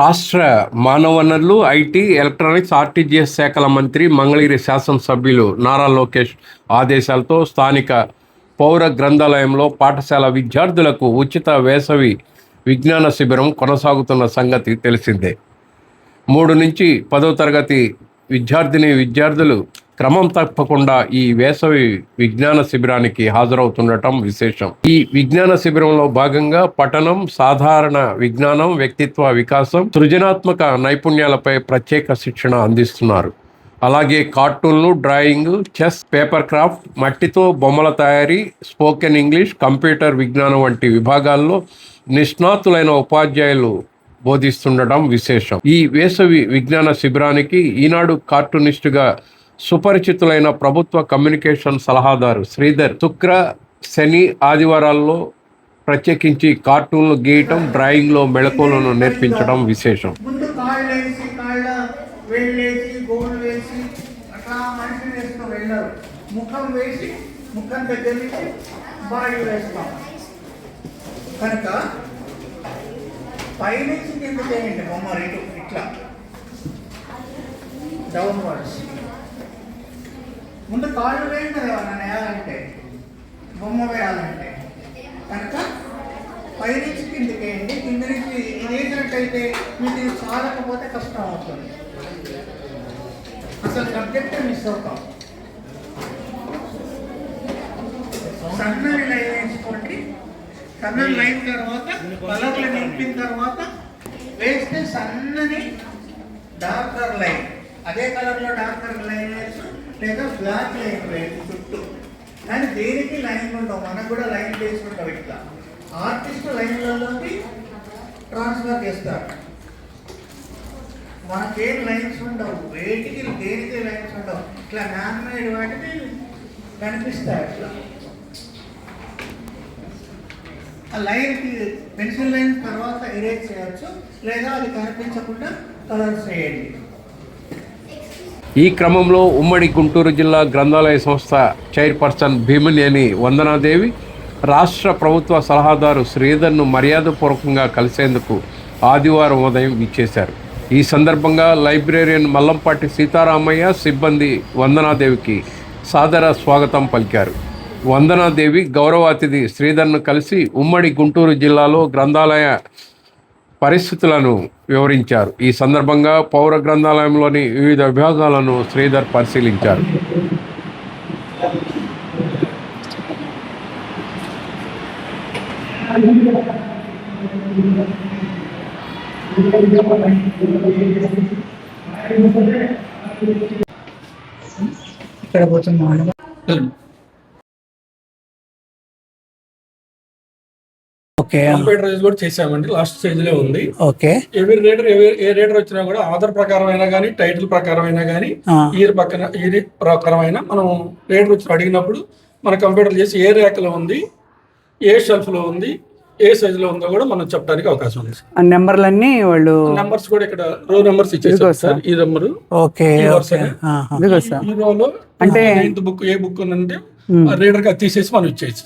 రాష్ట్ర మానవ వనరులు, ఐటీ, ఎలక్ట్రానిక్స్, ఆర్టీజీఎస్ శాఖల మంత్రి మంగళగిరి శాసనసభ్యులు నారా లోకేష్ ఆదేశాలతో స్థానిక పౌర గ్రంథాలయంలో పాఠశాల విద్యార్థులకు ఉచిత వేసవి విజ్ఞాన శిబిరం కొనసాగుతున్న సంగతి తెలిసిందే. 3 నుంచి 10వ తరగతి విద్యార్థులు క్రమం తప్పకుండా ఈ వేసవి విజ్ఞాన శిబిరానికి హాజరవుతుండటం విశేషం. ఈ విజ్ఞాన శిబిరంలో భాగంగా పఠనం, సాధారణ విజ్ఞానం, వ్యక్తిత్వ వికాసం, సృజనాత్మక నైపుణ్యాలపై ప్రత్యేక శిక్షణ అందిస్తున్నారు. అలాగే కార్టూన్లు, డ్రాయింగ్, చెస్, పేపర్ క్రాఫ్ట్, మట్టితో బొమ్మల తయారీ, స్పోకెన్ ఇంగ్లీష్, కంప్యూటర్ విజ్ఞానం వంటి విభాగాల్లో నిష్ణాతులైన ఉపాధ్యాయులు బోధిస్తుండటం విశేషం. ఈ వేసవి విజ్ఞాన శిబిరానికి ఈనాడు కార్టూనిస్టుగా సుపరిచితులైన ప్రభుత్వ కమ్యూనికేషన్ సలహాదారు శ్రీధర్ శుక్ర, శని, ఆదివారాల్లో ప్రత్యేకించి కార్టూన్లు గీయటం, డ్రాయింగ్లో మెళకువలను నేర్పించడం విశేషం. కనుక పైనుంచి కింద చేయండి బొమ్మ రేటు ఇట్లా డౌన్ వర్డ్స్. ముందు కాళ్ళు వేయండి కదా నన్ను వేయాలంటే, బొమ్మ వేయాలంటే. కనుక పైనుంచి కిందకి వేయండి. కింద నుంచి ఇది వేసినట్టయితే మీకు ఇది చాలకపోతే కష్టం అవుతుంది, అసలు సబ్జెక్టే మిస్ అవుతాం. సన్నని లైన్ వేసుకోండి. సన్నని లైన్ తర్వాత కలర్లు నింపిన తర్వాత వేస్తే సన్నని డార్కర్ లైన్, అదే కలర్లో డార్కర్ లైన్ వేసి లేదా బ్లాక్ లైన్ వేసి చుట్టూ. కానీ దేనికి లైన్ ఉండవు, మనకు కూడా లైన్ వేసి ఉండవు. ఇట్లా ఆర్టిస్ట్ లైన్లలోకి ట్రాన్స్ఫర్ చేస్తారు. మనకేం లైన్స్ ఉండవు, వేటికి దేనికి లైన్స్ ఉండవు. ఇట్లా మ్యాన్ మేడ్ వాటికి కనిపిస్తాయి. ఇట్లా ఆ లైన్కి పెన్సిల్ లైన్ తర్వాత ఎరేజ్ చేయవచ్చు, లేదా అది కనిపించకుండా కలర్స్ చేయండి. ఈ క్రమంలో ఉమ్మడి గుంటూరు జిల్లా గ్రంథాలయ సంస్థ చైర్పర్సన్ భీమనేని వందనాదేవి రాష్ట్ర ప్రభుత్వ సలహాదారు శ్రీధర్ను మర్యాదపూర్వకంగా కలిసేందుకు ఆదివారం ఉదయం ఇచ్చేశారు. ఈ సందర్భంగా లైబ్రేరియన్ మల్లంపాటి సీతారామయ్య సిబ్బంది వందనాదేవికి సాదర స్వాగతం పలికారు. వందనాదేవి గౌరవ అతిథి శ్రీధర్ను కలిసి ఉమ్మడి గుంటూరు జిల్లాలో గ్రంథాలయ పరిస్థితులను వివరించారు. ఈ సందర్భంగా పౌర గ్రంథాలయంలోని వివిధ విభాగాలను శ్రీధర్ పరిశీలించారు. ఇక్కడ పోతున్నాం. కంప్యూటరైజ్ కూడా చేసామండి, లాస్ట్ స్టేజ్ లో ఉంది. ఓకే, ఏ రీడర్ వచ్చినా కూడా ఆధార్ ప్రకారం అయినా కానీ, టైటిల్ ప్రకారం అయినా కానీ, ఇయర్ ప్రకారం అయినా మనం రీడర్ వచ్చి అడిగినప్పుడు మన కంప్యూటర్ చేసి ఏ ర్యాక్ లో ఉంది, ఏ షెల్ఫ్ లో ఉంది, ఏ సైజ్ లో ఉందో కూడా మనం చెప్పడానికి అవకాశం ఉంది. నెంబర్లన్నీ వాళ్ళు నెంబర్స్ కూడా ఇక్కడ రో నెంబర్స్ ఇచ్చేసారు సార్. ఈ నెంబర్ ఈ రోలో అంటే బుక్ ఏ బుక్ ఉందంటే రీడర్ గా తీసేసి మనం ఇచ్చేసి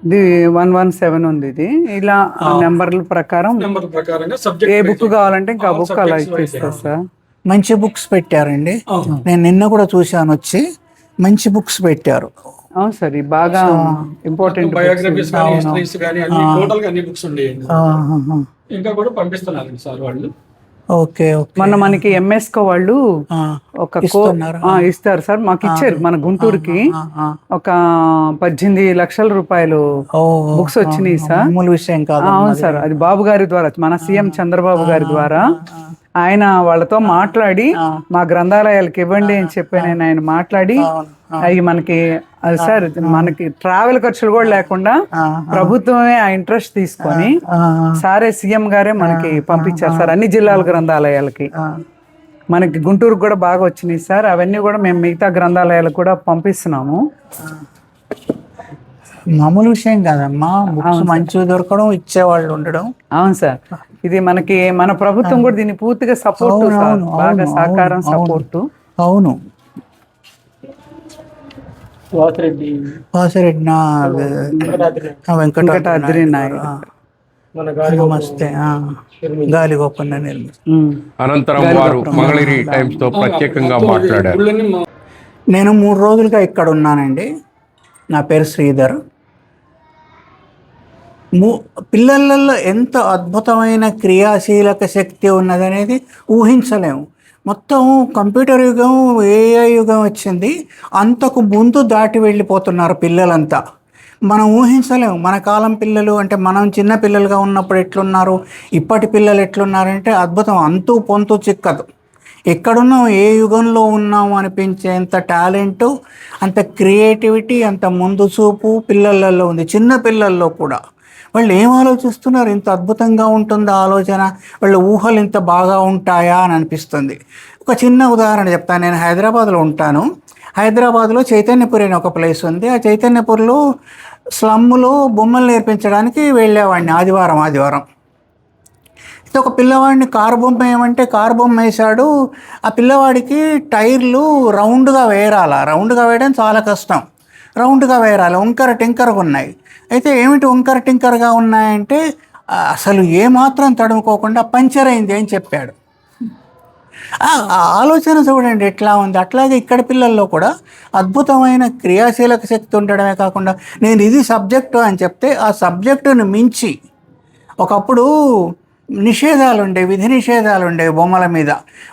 ఇది 117 ఉంది. ఇది ఇలా నెంబర్ల ప్రకారంగా సబ్జెక్ట్ ఏ బుక్ కావాలంటే ఇంకా బుక్ అలా ఇచ్చేస్తారు సార్. మంచి బుక్స్ పెట్టారండి, నేను నిన్న కూడా చూశాను వచ్చి. మంచి బుక్స్ పెట్టారు. అవును సార్, ఇది బాగా ఇంపార్టెంట్. బయోగ్రఫీస్ కానీ, హిస్టరీస్ కానీ అన్ని టోటల్ గా అన్ని బుక్స్ ఉండేయండి. ఇంకా కూడా పంపిస్తున్నారు సార్ వాళ్ళు. ఓకే, మొన్న మనకి ఎంఎస్కో వాళ్ళు ఒక ఇస్తారు సార్, మాకు ఇచ్చారు. మన గుంటూరుకి ఒక 18 లక్షల రూపాయలు బుక్స్ వచ్చినాయి సార్. విషయం కాదు. అవును సార్, అది బాబు గారి ద్వారా, మన సీఎం చంద్రబాబు గారి ద్వారా ఆయన వాళ్ళతో మాట్లాడి మా గ్రంథాలయాలకు ఇవ్వండి అని చెప్పి ఆయన మాట్లాడి అవి మనకి సార్ మనకి ట్రావెల్ ఖర్చులు కూడా లేకుండా ప్రభుత్వమే ఆ ఇంట్రెస్ట్ తీసుకొని సారే సీఎం గారే మనకి పంపించారు సార్ అన్ని జిల్లాల గ్రంథాలయాలకి. మనకి గుంటూరుకు కూడా బాగా వచ్చినాయి సార్. అవన్నీ కూడా మేము మిగతా గ్రంథాలయాలకు కూడా పంపిస్తున్నాము. మామూలు విషయం కాదమ్మా, బుక్స్ మంచిగా దొరకడం, ఇచ్చేవాళ్ళు ఉండడం. అవును సార్, ఇది మనకి మన ప్రభుత్వం కూడా దీన్ని పూర్తిగా సపోర్ట్, బాగా సహకారం, సపోర్ట్. అవును, వాసిరెడ్డి వెంకటాద్రి నాయుడు మన గాలి నమస్తే. గాలి గోపన్న నిర్మించి అనంతరం వారు మంగళగిరి టైమ్స్ తో ప్రత్యేకంగా మాట్లాడారు. గుళ్ళని నేను 3 రోజులుగా ఇక్కడ ఉన్నానండి. నా పేరు శ్రీధర్. పిల్లలలో ఎంత అద్భుతమైన క్రియాశీలక శక్తి ఉన్నదనేది ఊహించలేము. మొత్తం కంప్యూటర్ యుగం, ఏఐ యుగం వచ్చింది. అంతకు ముందు దాటి వెళ్ళిపోతున్నారు పిల్లలంతా. మనం ఊహించలేము. మన కాలం పిల్లలు అంటే మనం చిన్న పిల్లలుగా ఉన్నప్పుడు ఎట్లున్నారు, ఇప్పటి పిల్లలు ఎట్లున్నారంటే అద్భుతం. అంతు పొంతు చిక్కదు. ఎక్కడున్నాం, ఏ యుగంలో ఉన్నాము అనిపించేంత టాలెంటు, అంత క్రియేటివిటీ, అంత ముందు చూపు పిల్లలలో ఉంది. చిన్న పిల్లల్లో కూడా వాళ్ళు ఏం ఆలోచిస్తున్నారు, ఇంత అద్భుతంగా ఉంటుందా ఆలోచన, వాళ్ళ ఊహలు ఇంత బాగా ఉంటాయా అని అనిపిస్తుంది. ఒక చిన్న ఉదాహరణ చెప్తాను. నేను హైదరాబాద్లో ఉంటాను. హైదరాబాద్లో చైతన్యపురి అనే ఒక ప్లేస్ ఉంది. ఆ చైతన్యపురిలో స్లమ్లో బొమ్మలు నేర్పించడానికి వెళ్ళేవాడిని ఆదివారం. అయితే ఒక పిల్లవాడిని కారు బొమ్మ ఏమంటే కారు బొమ్మ వేశాడు. ఆ పిల్లవాడికి టైర్లు రౌండ్గా వేయరాల. రౌండ్గా వేయడం చాలా కష్టం. రౌండ్గా వేయరాలి, వంకర టింకరగా ఉన్నాయి. అయితే ఏమిటి వంకర టింకరగా ఉన్నాయంటే అసలు ఏమాత్రం తడుముకోకుండా పంచర్ అయింది అని చెప్పాడు. ఆ ఆలోచన చూడండి ఎట్లా ఉంది. అట్లాగే ఇక్కడ పిల్లల్లో కూడా అద్భుతమైన క్రియాశీలక శక్తి ఉండడమే కాకుండా నేను ఇది సబ్జెక్టు అని చెప్తే ఆ సబ్జెక్టును మించి ఒకప్పుడు నిషేధాలు ఉండేవి, విధి నిషేధాలు ఉండేవి బొమ్మల మీద.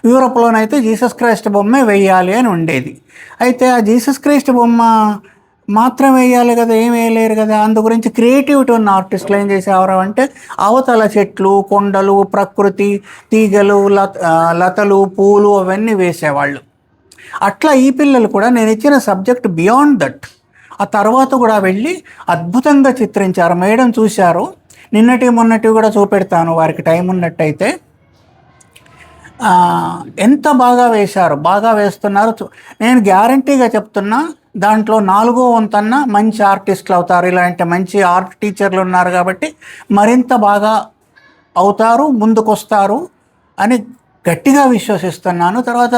యూరోప్లోనైతే జీసస్ క్రైస్ట్ బొమ్మే వెయ్యాలి అని ఉండేది. అయితే ఆ జీసస్ క్రైస్ట్ బొమ్మ మాత్రం వేయాలి కదా, ఏం వేయలేరు కదా. అందు గురించి క్రియేటివిటీ ఉన్న ఆర్టిస్టులు ఏం చేసేవారు అంటే అవతల చెట్లు, కొండలు, ప్రకృతి, తీగలు, లతలు, పూలు అవన్నీ వేసేవాళ్ళు. అట్లా ఈ పిల్లలు కూడా నేను ఇచ్చిన సబ్జెక్ట్ బియాండ్ దట్ ఆ తర్వాత కూడా వెళ్ళి అద్భుతంగా చిత్రించారు. మేడం చూశారు. మొన్నటి కూడా చూపెడతాను వారికి టైం ఉన్నట్టయితే. ఎంత బాగా వేశారు, బాగా వేస్తున్నారు. నేను గ్యారంటీగా చెప్తున్నా దాంట్లో 4వ వంతన్నా మంచి ఆర్టిస్టులు అవుతారు. ఇలాంటి మంచి ఆర్ట్ టీచర్లు ఉన్నారు కాబట్టి మరింత బాగా అవుతారు, ముందుకొస్తారు అని గట్టిగా విశ్వసిస్తున్నాను. తర్వాత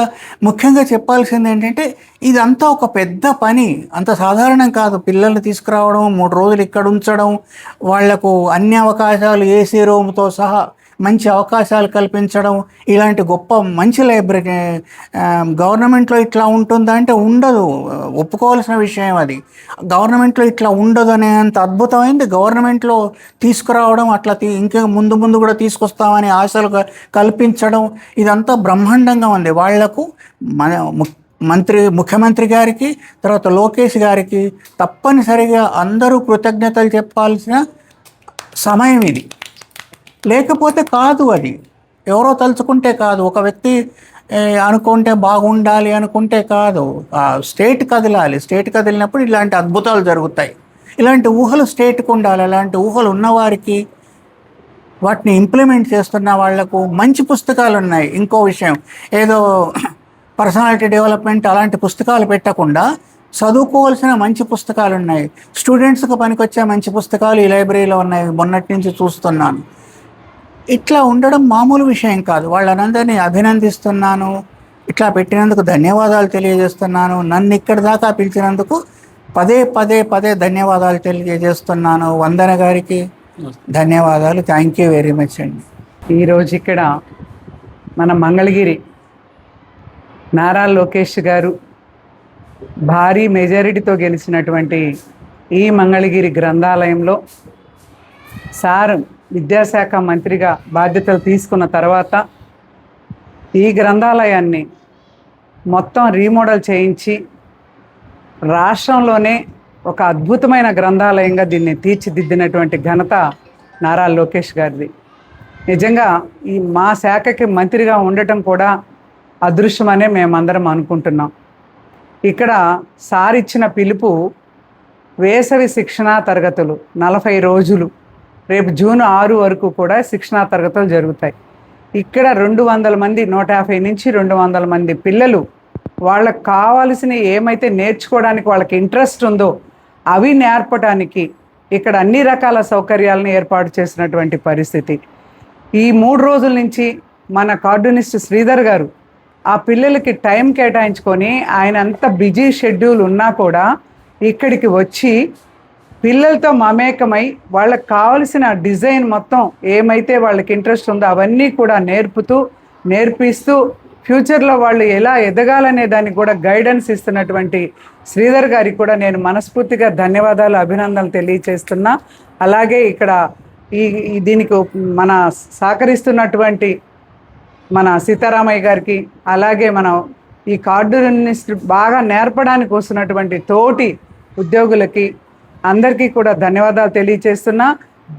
ముఖ్యంగా చెప్పాల్సింది ఏంటంటే ఇదంతా ఒక పెద్ద పని, అంత సాధారణం కాదు. పిల్లల్ని తీసుకురావడం, 3 రోజులు ఇక్కడ ఉంచడం, వాళ్లకు అన్ని అవకాశాలు, ఏసీ రూమ్తో సహా మంచి అవకాశాలు కల్పించడం, ఇలాంటి గొప్ప మంచి లైబ్రరీ గవర్నమెంట్లో ఇట్లా ఉంటుందా అంటే ఉండదు. ఒప్పుకోవాల్సిన విషయం అది. గవర్నమెంట్లో ఇట్లా ఉండదు అనేంత అద్భుతమైంది గవర్నమెంట్లో తీసుకురావడం, అట్లా ఇంకా ముందు కూడా తీసుకొస్తామని ఆశలు కల్పించడం, ఇదంతా బ్రహ్మాండంగా ఉంది. వాళ్లకు ముఖ్యమంత్రి గారికి, తర్వాత లోకేష్ గారికి తప్పనిసరిగా అందరూ కృతజ్ఞతలు చెప్పాల్సిన సమయం ఇది. లేకపోతే కాదు, అది ఎవరో తలుచుకుంటే కాదు, ఒక వ్యక్తి అనుకుంటే బాగుండాలి అనుకుంటే కాదు. స్టేట్ కదలాలి. స్టేట్ కదిలినప్పుడు ఇలాంటి అద్భుతాలు జరుగుతాయి. ఇలాంటి ఊహలు స్టేట్కి ఉండాలి. అలాంటి ఊహలు ఉన్నవారికి, వాటిని ఇంప్లిమెంట్ చేస్తున్న వాళ్లకు మంచి పుస్తకాలు ఉన్నాయి. ఇంకో విషయం, ఏదో పర్సనాలిటీ డెవలప్మెంట్ అలాంటి పుస్తకాలు పెట్టకుండా చదువుకోవాల్సిన మంచి పుస్తకాలు ఉన్నాయి. స్టూడెంట్స్కి పనికొచ్చే మంచి పుస్తకాలు ఈ లైబ్రరీలో ఉన్నాయి. మొన్నటి నుంచి చూస్తున్నాను. ఇట్లా ఉండడం మామూలు విషయం కాదు. వాళ్ళనందరినీ అభినందిస్తున్నాను. ఇట్లా పెట్టినందుకు ధన్యవాదాలు తెలియజేస్తున్నాను. నన్ను ఇక్కడి దాకా పిలిచినందుకు పదే ధన్యవాదాలు తెలియజేస్తున్నాను. వందన గారికి ధన్యవాదాలు. థ్యాంక్ యూ వెరీ మచ్ అండి. ఈరోజు ఇక్కడ మన మంగళగిరి నారా లోకేష్ గారు భారీ మెజారిటీతో గెలిచినటువంటి ఈ మంగళగిరి గ్రంథాలయంలో సార్ విద్యాశాఖ మంత్రిగా బాధ్యతలు తీసుకున్న తర్వాత ఈ గ్రంథాలయాన్ని మొత్తం రీమోడల్ చేయించి రాష్ట్రంలోనే ఒక అద్భుతమైన గ్రంథాలయంగా దీన్ని తీర్చిదిద్దినటువంటి ఘనత నారా లోకేష్ గారిది. నిజంగా ఈ మా శాఖకి మంత్రిగా ఉండటం కూడా అదృష్టమనే మేమందరం అనుకుంటున్నాం. ఇక్కడ సార్ ఇచ్చిన పిలుపు వేసవి శిక్షణా తరగతులు 40 రోజులు, రేపు జూన్ 6 వరకు కూడా శిక్షణా తరగతులు జరుగుతాయి. ఇక్కడ 200 మంది, 150 నుంచి 200 మంది పిల్లలు వాళ్ళకు కావాల్సిన ఏమైతే నేర్చుకోవడానికి వాళ్ళకి ఇంట్రెస్ట్ ఉందో అవి నేర్పడానికి ఇక్కడ అన్ని రకాల సౌకర్యాలను ఏర్పాటు చేసినటువంటి పరిస్థితి. ఈ 3 రోజుల నుంచి మన కార్టూనిస్ట్ శ్రీధర్ గారు ఆ పిల్లలకి టైం కేటాయించుకొని, ఆయన అంత బిజీ షెడ్యూల్ ఉన్నా కూడా ఇక్కడికి వచ్చి పిల్లలతో మమేకమై వాళ్ళకి కావలసిన డిజైన్ మొత్తం ఏమైతే వాళ్ళకి ఇంట్రెస్ట్ ఉందో అవన్నీ కూడా నేర్పిస్తూ ఫ్యూచర్లో వాళ్ళు ఎలా ఎదగాలనే దానికి కూడా గైడెన్స్ ఇస్తున్నటువంటి శ్రీధర్ గారికి కూడా నేను మనస్ఫూర్తిగా ధన్యవాదాలు, అభినందనలు తెలియచేస్తున్నా. అలాగే ఇక్కడ దీనికి మన సహకరిస్తున్నటువంటి మన సీతారామయ్య గారికి, అలాగే మనం ఈ కార్డుని బాగా నేర్పడానికి వస్తున్నటువంటి తోటి ఉద్యోగులకి అందరికీ కూడా ధన్యవాదాలు తెలియచేస్తున్నా.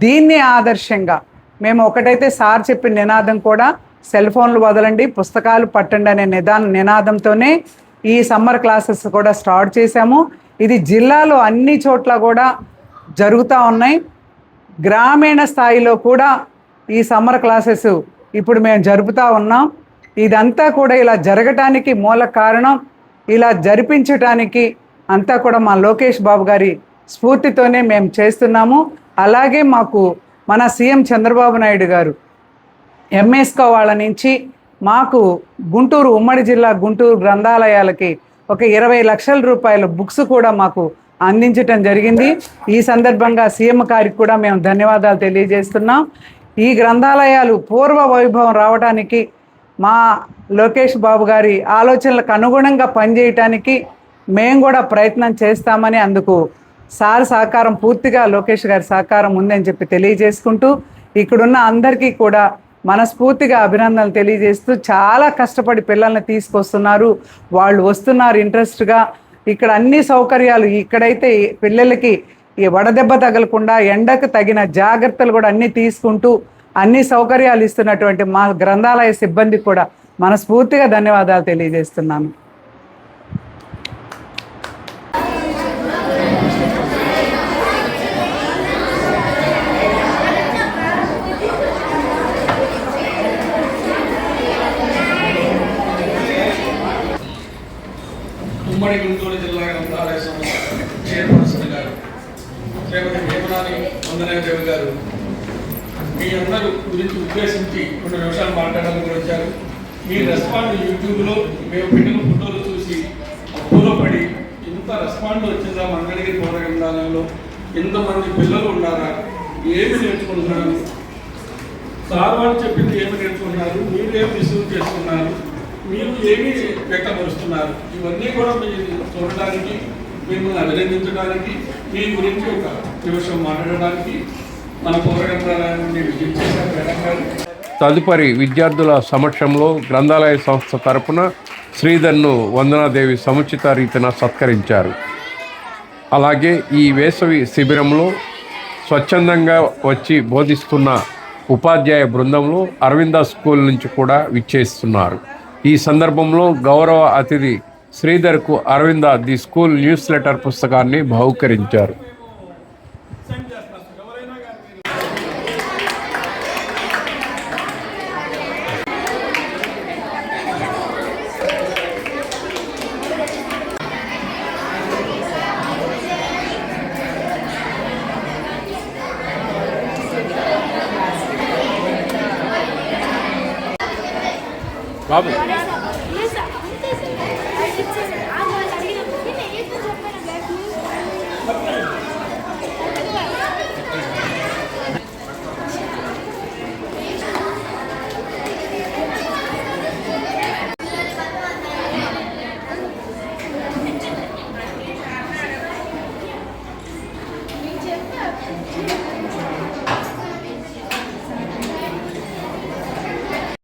దీన్ని ఆదర్శంగా మేము ఒకటైతే సార్ చెప్పిన నినాదం కూడా సెల్ ఫోన్లు వదలండి, పుస్తకాలు పట్టండి అనే నినాదంతోనే ఈ సమ్మర్ క్లాసెస్ కూడా స్టార్ట్ చేశాము. ఇది జిల్లాలో అన్ని చోట్ల కూడా జరుగుతూ ఉన్నాయి. గ్రామీణ స్థాయిలో కూడా ఈ సమ్మర్ క్లాసెస్ ఇప్పుడు మేము జరుపుతూ ఉన్నాం. ఇదంతా కూడా ఇలా జరగటానికి మూల కారణం, ఇలా జరిపించటానికి అంతా కూడా మా లోకేష్ బాబు గారి స్ఫూర్తితోనే మేము చేస్తున్నాము. అలాగే మాకు మన సీఎం చంద్రబాబు నాయుడు గారు ఎంఎస్కో వాళ్ళ నుంచి మాకు గుంటూరు, ఉమ్మడి జిల్లా గుంటూరు గ్రంథాలయాలకి ఒక 20 లక్షల రూపాయల బుక్స్ కూడా మాకు అందించటం జరిగింది. ఈ సందర్భంగా సీఎం గారికి కూడా మేము ధన్యవాదాలు తెలియజేస్తున్నాం. ఈ గ్రంథాలయాలు పూర్వ వైభవం రావడానికి మా లోకేష్ బాబు గారి ఆలోచనలకు అనుగుణంగా పనిచేయటానికి మేము కూడా ప్రయత్నం చేస్తామని, అందుకు సార్ సహకారం పూర్తిగా లోకేష్ గారి సహకారం ఉందని చెప్పి తెలియజేసుకుంటూ ఇక్కడున్న అందరికీ కూడా మనస్ఫూర్తిగా అభినందనలు తెలియజేస్తూ, చాలా కష్టపడి పిల్లల్ని తీసుకొస్తున్నారు, వాళ్ళు వస్తున్నారు ఇంట్రెస్ట్గా. ఇక్కడ అన్ని సౌకర్యాలు, ఇక్కడైతే పిల్లలకి ఈ వడదెబ్బ తగలకుండా ఎండకు తగిన జాగ్రత్తలు కూడా అన్నీ తీసుకుంటూ అన్ని సౌకర్యాలు ఇస్తున్నటువంటి మా గ్రంథాలయ సిబ్బందికి కూడా మనస్ఫూర్తిగా ధన్యవాదాలు తెలియజేస్తున్నాను. ఉమ్మడి గుంటూరు జిల్లా గ్రంథాలయ సంస్థ చైర్పర్సన్ గారు శ్రీమతి వేమనాని వందనాదేవి గారు మీ అందరూ గురించి ఉద్దేశించి 2 నిమిషాలు మాట్లాడడానికి వచ్చారు. మీ రెస్పాండ్ యూట్యూబ్లో మేము పెట్టిన ఫోటోలు చూసి అప్పులపడి ఇంత రెస్పాండ్ వచ్చిందా మంగళగిరి పౌర గ్రంథాలయంలో, ఇంతమంది పిల్లలు ఉన్నారా, ఏమి నేర్చుకుంటున్నారు, సార్ వాళ్ళు చెప్పింది ఏమి నేర్చుకున్నారు, మీరు ఏమి రిసీవ్ చేసుకున్నారు, మీరు ఏమి వ్యక్తపరుస్తున్నారు, ఇవన్నీ కూడా మీరు చూడడానికి, మిమ్మల్ని అభినందించడానికి, మీ గురించి ఒక నిమిషం మాట్లాడడానికి మన పౌర గ్రంథాలయాన్ని విజిట్ చేశారు మేడం గారు. తదుపరి విద్యార్థుల సమక్షంలో గ్రంథాలయ సంస్థ తరపున శ్రీధర్ను వందనాదేవి సముచిత రీతిన సత్కరించారు. అలాగే ఈ వేసవి శిబిరంలో స్వచ్ఛందంగా వచ్చి బోధిస్తున్న ఉపాధ్యాయ బృందంలో అరవింద స్కూల్ నుంచి కూడా విచ్చేస్తున్నారు. ఈ సందర్భంలో గౌరవ అతిథి శ్రీధర్కు Aravinda the school newsletter పుస్తకాన్ని బహుకరించారు. బాబు